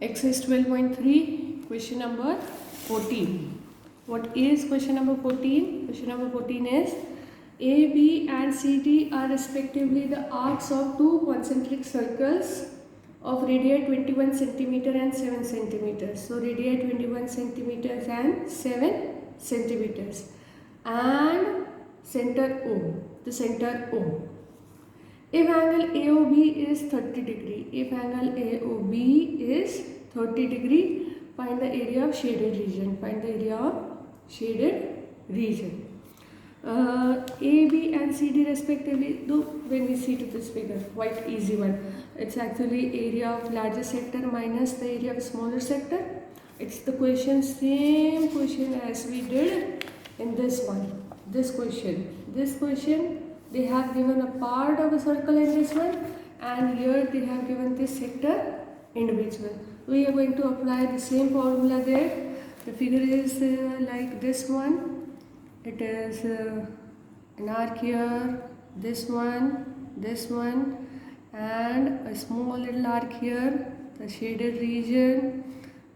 Exercise 12.3, question number 14. What is question number 14? Question number 14 is A, B and C, D are respectively the arcs of two concentric circles of radii 21 centimeter and 7 centimeters. So radii 21 centimeters and 7 centimeters. And center O, the center O. If angle AOB is 30 degree, if angle AOB is 30 degree, find the area of shaded region. Find the area of shaded region. A, B and C, D respectively, though when we see to this figure, quite easy one. It's actually area of larger sector minus the area of smaller sector. It's the question, same question as we did in this one. This question, they have given a part of a circle in this one, and here they have given this sector individual. We are going to apply the same formula there. The figure is like this one. It is an arc here, this one, and a small little arc here, the shaded region.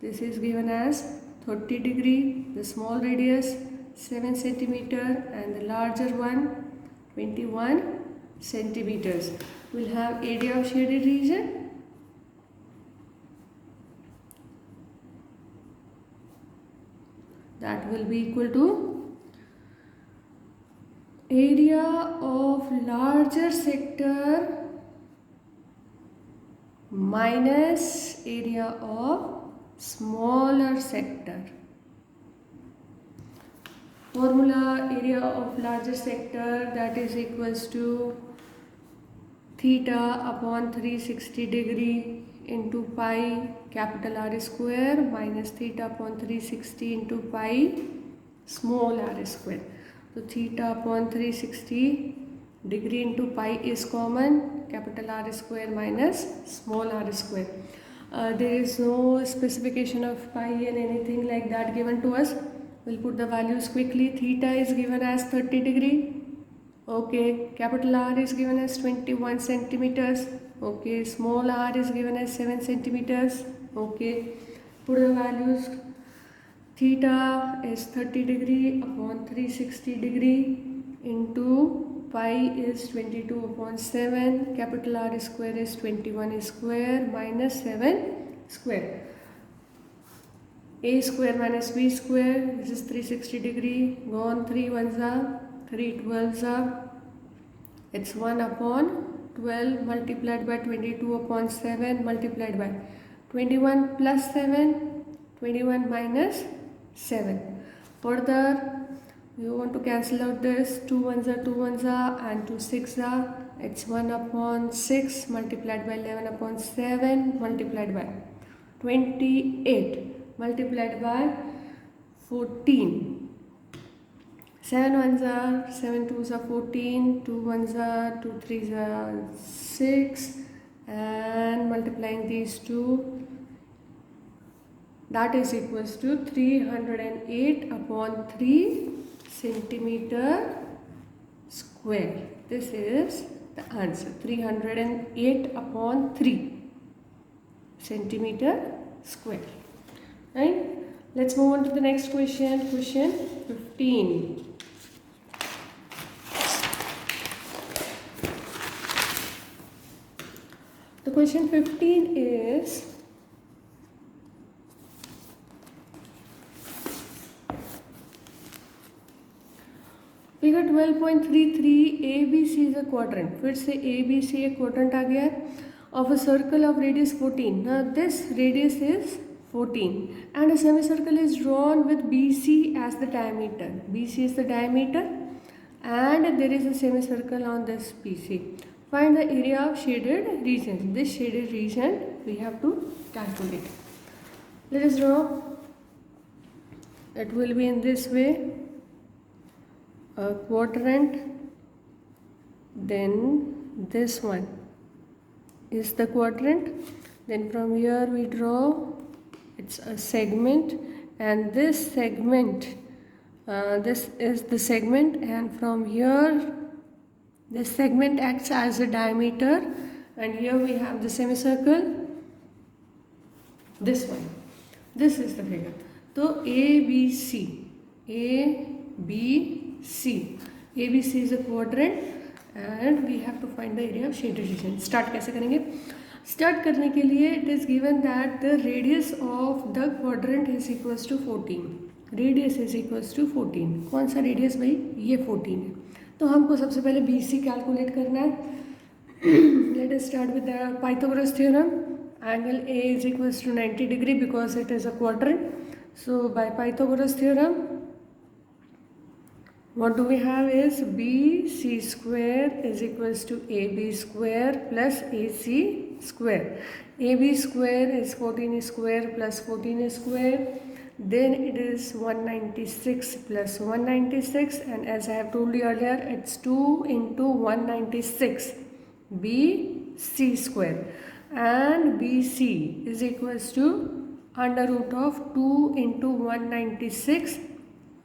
This is given as 30 degree, the small radius 7 centimeter, and the larger one 21 centimeters. We'll have area of shaded region. That will be equal to area of larger sector minus area of smaller sector. Formula area of larger sector, that is equals to theta upon 360 degree into pi capital R square minus theta upon 360 into pi small r square. So theta upon 360 degree into pi is common, capital R square minus small r square. There is no specification of pi and anything like that given to us. We'll put the values quickly. Theta is given as 30 degree. Okay. Capital R is given as 21 centimeters. Okay. Small r is given as 7 centimeters. Okay. Put the values. Theta is 30 degree upon 360 degree into pi is 22 upon 7. Capital R square is 21 square minus 7 square. A square minus B square, this is 360 degree, gone 3 ones are, 3 12s are, it's 1 upon 12 multiplied by 22 upon 7 multiplied by 21 plus 7, 21 minus 7. Further, you want to cancel out this, 2 ones are and 2 6 are, it's 1 upon 6 multiplied by 11 upon 7 multiplied by 28. Multiplied by 14. 7 ones are, 7 twos are 14, 2 ones are, 2 threes are 6, and multiplying these two, that is equals to 308 upon 3 centimeter square. This is the answer, 308 upon 3 centimeter square. Right? Let's move on to the next question. Question 15. The question 15 is figure 12.33 ABC is a quadrant. फिर से ABC एक quadrant आ गया of a circle of radius 14. Now this radius is 14 and a semicircle is drawn with BC as the diameter. BC is the diameter and there is a semicircle on this BC. Find the area of shaded region. This shaded region we have to calculate. Let us draw. It will be in this way. A quadrant, then this one is the quadrant. Then from here we draw. It's a segment, and this segment, this is the segment, and from here this segment acts as a diameter, and here we have the semicircle, this one. This is the figure. तो ABC is a quadrant and we have to find the area of shaded region. Start कैसे करेंगे? Start करने के लिए it is given that the radius of the quadrant is equals to 14. Radius is equals to 14. कौन सा radius भाई? ये 14 है. तो हमको सबसे पहले BC कैलकुलेट करना है. Let us start with the Pythagoras theorem. Angle A is equals to 90 degree because it is a quadrant. So by Pythagoras theorem, what do we have is BC square is equals to AB square plus AC square. AB square is 14 square plus 14 square. Then it is 196 plus 196, and as I have told you earlier, it's 2 into 196 BC square, and BC is equals to under root of 2 into 196,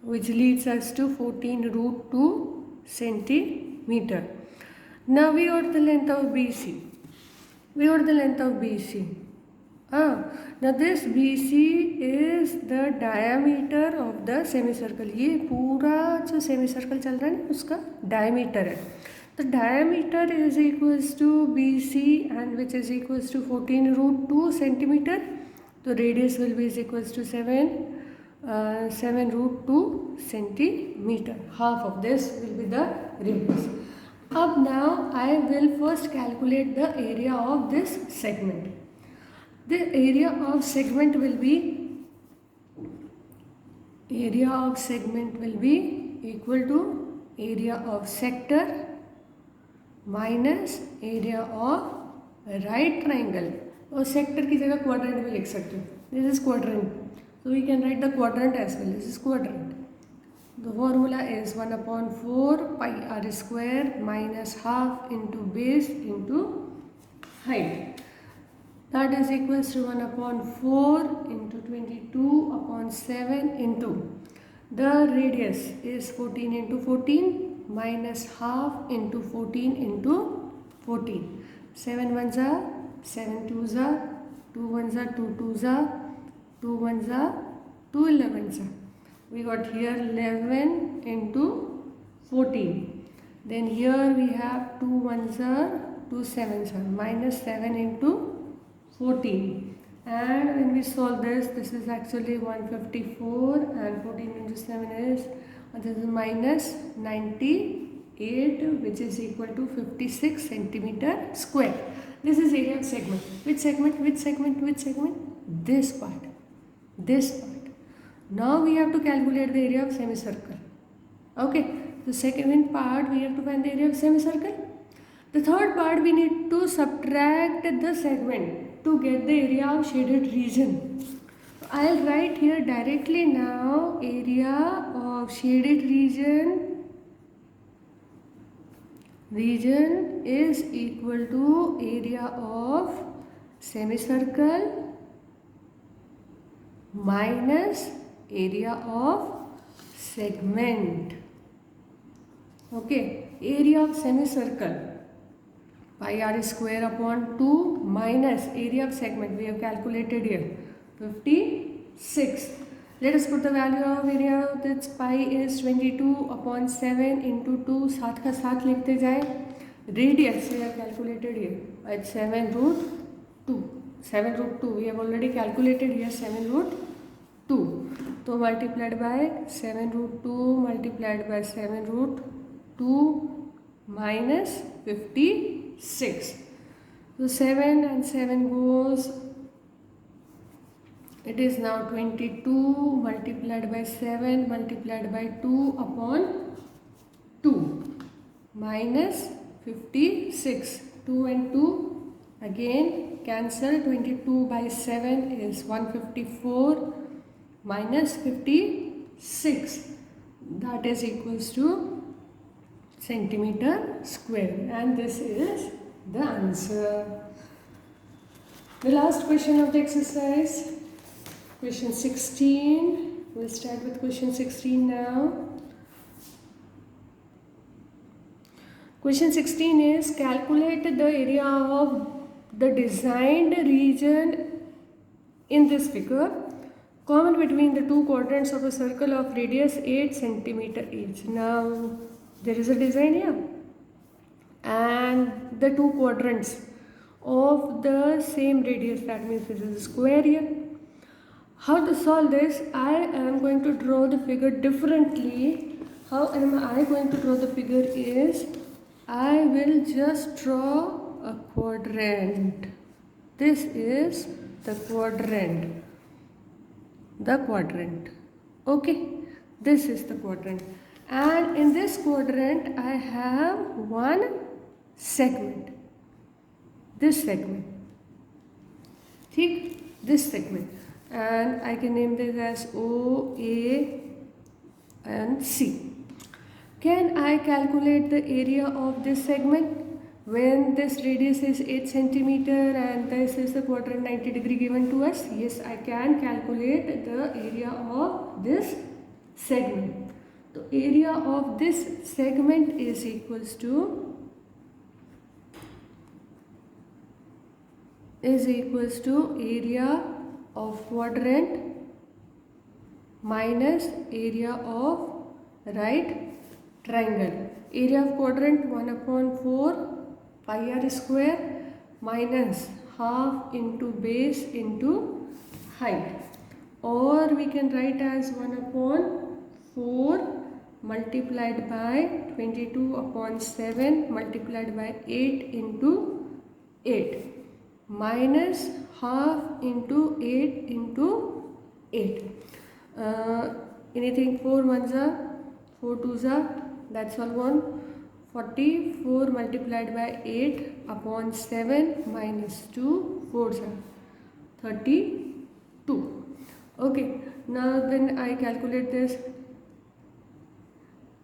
which leads us to 14 root 2 centimeter. Now we got the length of BC. Now this BC is the diameter of the semicircle. ये पूरा जो semicircle चल रहा है ना उसका diameter है. The diameter is equals to BC and which is equals to 14 root 2 centimeter. So radius will be is equals to 7 root 2 centimeter. Half of this will be the radius. Up now I will first calculate the area of this segment. The area of segment will be equal to area of sector minus area of right triangle. और sector की जगह quadrant भी लिख सकते हो. This is quadrant, so we can write the quadrant as well. This is quadrant. The formula is 1/4 pi r square minus half into base into height. That is equals to 1/4 into 22/7 into the radius is 14 into 14 minus half into 14 into 14. 7 ones are 7 twos are 2 ones are 2 twos are 2 ones are 2 11s are. We got here 11 into 14. Then here we have 2 ones are 2 sevens are minus 7 into 14, and when we solve this, this is actually 154 and 14 into 7 is this is minus 98, which is equal to 56 centimeter square. This is area of segment. Which segment? This part. Now we have to calculate the area of semicircle. Okay, the second part we have to find the area of semicircle. The third part we need to subtract the segment to get the area of shaded region. I'll write here directly now area of shaded region is equal to area of semicircle minus area of segment. Okay, area of semicircle pi r square upon 2 minus area of segment we have calculated here 56. Let us put the value of area of this pi is 22/7 into 2. साथ का साथ लिखते जाए. Radius we have calculated here at 7 root 2. 7 root 2 we have already calculated here 7 root 2. So multiplied by 7 root 2 multiplied by 7 root 2 minus 56. So 7 and 7 goes, it is now 22 multiplied by 7 multiplied by 2 upon 2 minus 56. 2 and 2 again cancel. 22 by 7 is 154 minus 56. That is equals to centimeter square, and this is the answer. The last question of the exercise, question 16. We'll start with question 16 now. Question 16 is calculate the area of the designed region In this figure, common between the two quadrants of a circle of radius 8 centimeter each. Now there is a design here and the two quadrants of the same radius, that means this is a square here. How to solve this? I am going to draw the figure differently. How am I going to draw the figure is, I will just draw a quadrant. This is the quadrant. Okay, this is the quadrant, and in this quadrant I have one segment, this segment, this segment, and I can name this as O, A and C. Can I calculate the area of this segment when this radius is 8 centimeter and this is the quadrant 90 degree given to us? Yes, I can calculate the area of this segment. The area of this segment is equals to area of quadrant minus area of right triangle. Area of quadrant 1/4 pi r square minus half into base into height, or we can write as 1/4 multiplied by 22/7 multiplied by 8 into 8 minus half into 8 into 8. Anything 4 ones are 4 twos are, that's all one. 44 multiplied by 8/7 minus 2 4s are 32. Okay, now then I calculate this.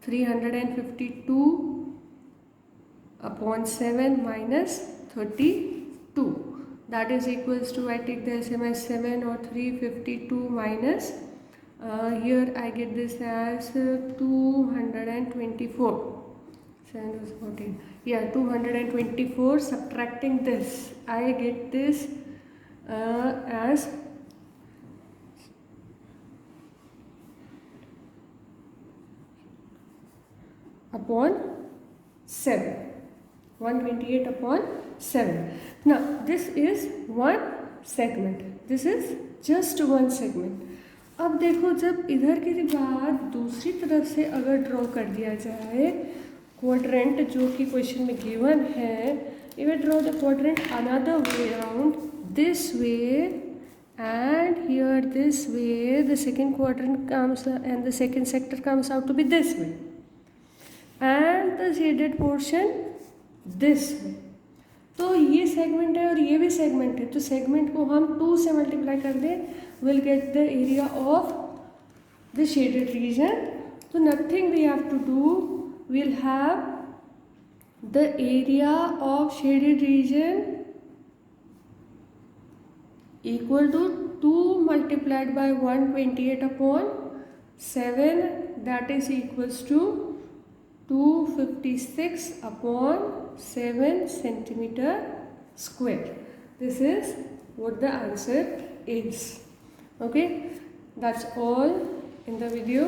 352/7 minus 32, that is equals to, I take the LCM as 7 or 352 minus here I get this as 224. 7 was 14. Yeah, 224. Subtracting this, I get this as upon 7. 128/7. Now this is one segment. This is just one segment. अब देखो, जब इधर के बाद दूसरी तरफ से अगर ड्रॉ कर दिया जाए क्वाड्रेंट जो कि क्वेश्चन में गिवन है, you will draw the quadrant another way around, this way, and here this way the second quadrant comes and the second sector comes out to be this way, and the shaded portion this way. तो ये segment है और ये भी segment है, तो segment को हम 2 से मल्टीप्लाई कर दें, will get the area of the shaded region. तो nothing we have to do, we'll have the area of shaded region equal to 2 multiplied by 128/7, that is equals to 256/7 centimeter square. This is what the answer is. Okay, that's all in the video.